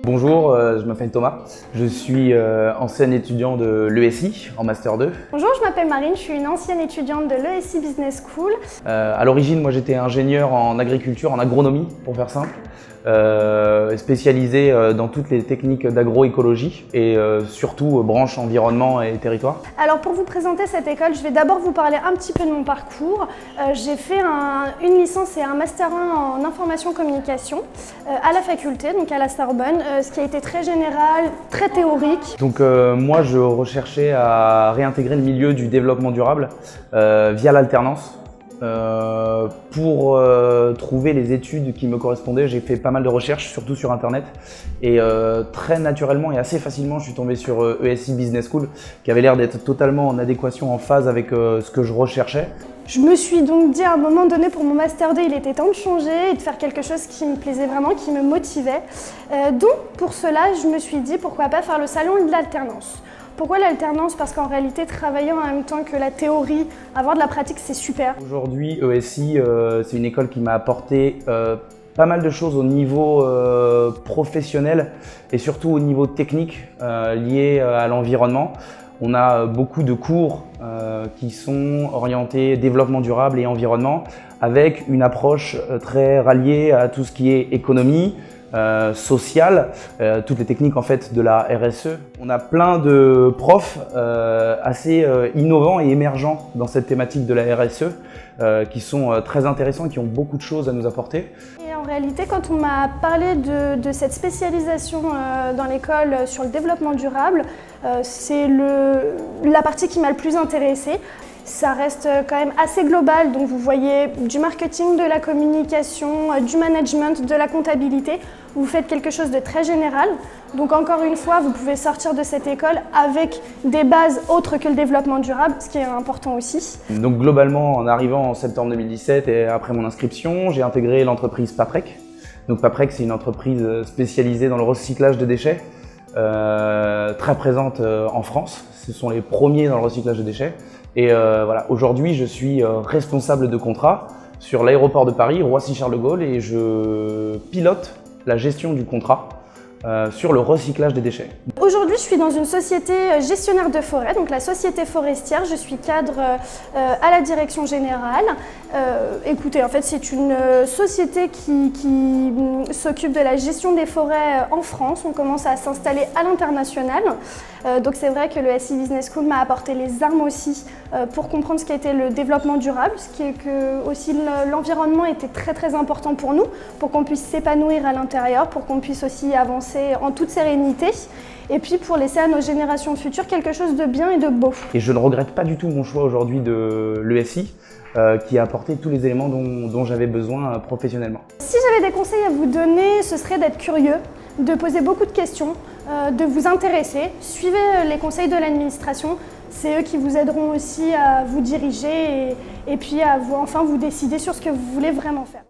Bonjour, je m'appelle Thomas, je suis ancien étudiant de l'ESI en Master 2. Bonjour, je m'appelle Marine, je suis une ancienne étudiante de l'ESI Business School. À l'origine, moi j'étais ingénieur en agriculture, en agronomie pour faire simple, spécialisé dans toutes les techniques d'agroécologie et surtout branche environnement et territoire. Alors pour vous présenter cette école, je vais d'abord vous parler un petit peu de mon parcours. J'ai fait une licence et un Master 1 en information communication à la faculté, donc à la Sorbonne, ce qui a été très général, très théorique. Donc moi je recherchais à réintégrer le milieu du développement durable via l'alternance. Pour trouver les études qui me correspondaient, j'ai fait pas mal de recherches, surtout sur internet, et très naturellement et assez facilement je suis tombé sur ESI Business School qui avait l'air d'être totalement en adéquation, en phase avec ce que je recherchais. Je me suis donc dit à un moment donné pour mon Master 2, il était temps de changer et de faire quelque chose qui me plaisait vraiment, qui me motivait. Donc pour cela, je me suis dit pourquoi pas faire le salon de l'alternance. Pourquoi l'alternance? Parce qu'en réalité, travailler en même temps que la théorie, avoir de la pratique, c'est super. Aujourd'hui, ESI, c'est une école qui m'a apporté pas mal de choses au niveau professionnel et surtout au niveau technique lié à l'environnement. On a beaucoup de cours qui sont orientés développement durable et environnement avec une approche très ralliée à tout ce qui est économie, sociale, toutes les techniques en fait de la RSE. On a plein de profs assez innovants et émergents dans cette thématique de la RSE qui sont très intéressants et qui ont beaucoup de choses à nous apporter. Et en réalité, quand on m'a parlé de cette spécialisation dans l'école sur le développement durable, c'est la partie qui m'a le plus intéressée. Ça reste quand même assez global, donc vous voyez du marketing, de la communication, du management, de la comptabilité. Vous faites quelque chose de très général. Donc encore une fois, vous pouvez sortir de cette école avec des bases autres que le développement durable, ce qui est important aussi. Donc globalement, en arrivant en septembre 2017 et après mon inscription, j'ai intégré l'entreprise Paprec. Donc Paprec, c'est une entreprise spécialisée dans le recyclage de déchets, très présente en France. Ce sont les premiers dans le recyclage de déchets. Et voilà, aujourd'hui, je suis responsable de contrat sur l'aéroport de Paris, Roissy-Charles de Gaulle, et je pilote la gestion du contrat sur le recyclage des déchets. Aujourd'hui, je suis dans une société gestionnaire de forêt, donc la société forestière. Je suis cadre à la direction générale. Écoutez, en fait, c'est une société qui s'occupe de la gestion des forêts en France. On commence à s'installer à l'international. Donc c'est vrai que le SI Business School m'a apporté les armes aussi pour comprendre ce qu'était le développement durable, ce qui est que aussi l'environnement était très important pour nous, pour qu'on puisse s'épanouir à l'intérieur, pour qu'on puisse aussi avancer en toute sérénité et puis pour laisser à nos générations futures quelque chose de bien et de beau. Et je ne regrette pas du tout mon choix aujourd'hui de l'ESI qui a apporté tous les éléments dont j'avais besoin professionnellement. Si j'avais des conseils à vous donner, ce serait d'être curieux, de poser beaucoup de questions, de vous intéresser. Suivez les conseils de l'administration, c'est eux qui vous aideront aussi à vous diriger et puis à vous décider sur ce que vous voulez vraiment faire.